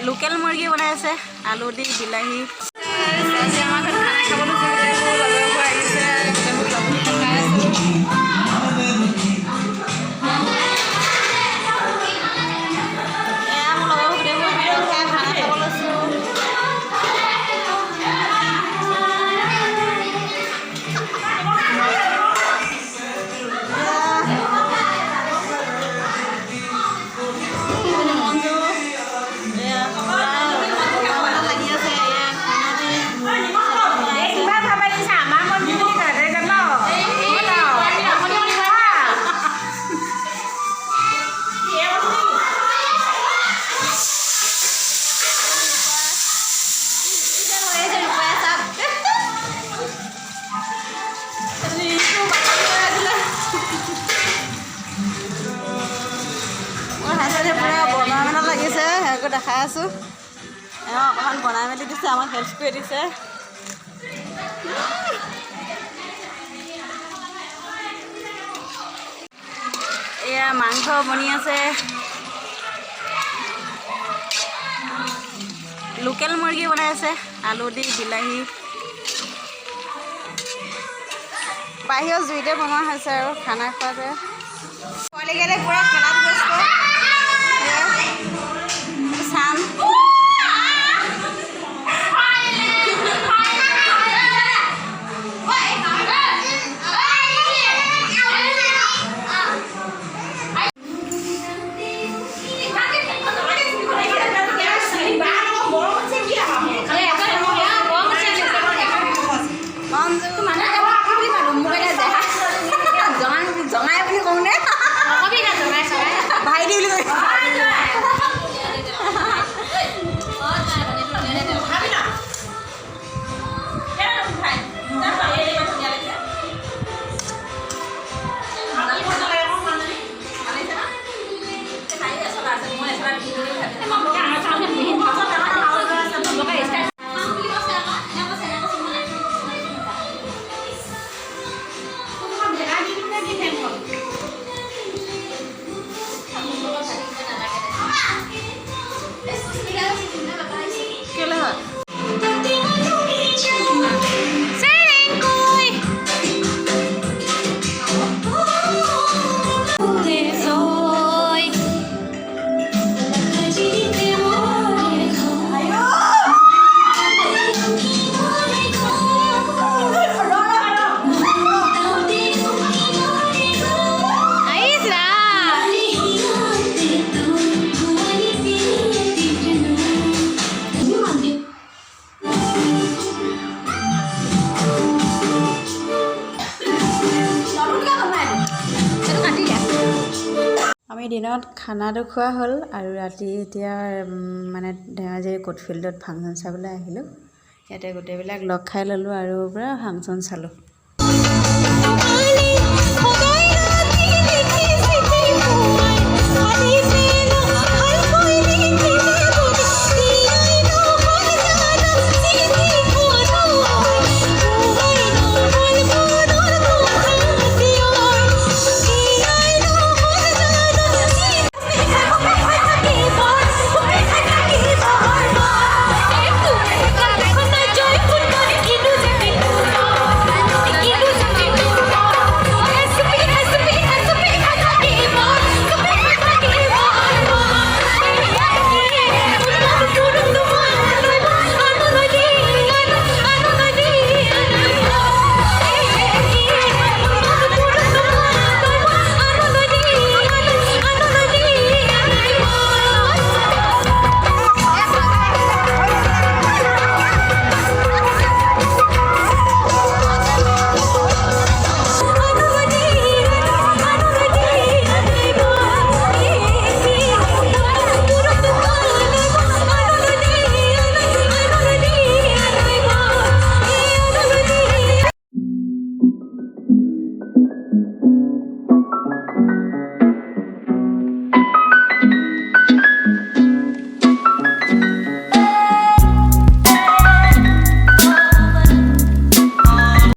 Local মুৰ্গী বনাই আছে আলু দি বিলাহী। আজি আমাৰ ঘৰত খানা খাবলৈ লগৰবোৰ আহিছে। দেখাই আছোঁ অকণমান বনাই মেলি দিছে আমাক হেল্প কৰি দিছে। এয়া মাংস বনি আছে লোকেল মুৰ্গী বনাই আছে আলু দি বিলাহী। বাহিৰৰ জুইতে বনোৱা হৈছে আৰু খানা খোৱাতে পোৱালিকেইটা পূৰা খেলাত ব্যস্ত। চাম জমাই বুলি কওঁনে ভাইটি বুলি কৈ দিনত খানাটো খোৱা হ'ল আৰু ৰাতি এতিয়া মানে ধেমাজি কোটফিল্ডত ফাংচন চাবলৈ আহিলোঁ। ইয়াতে গোটেইবিলাক লগ খাই ল'লোঁ আৰু পূৰা ফাংচন চালোঁ।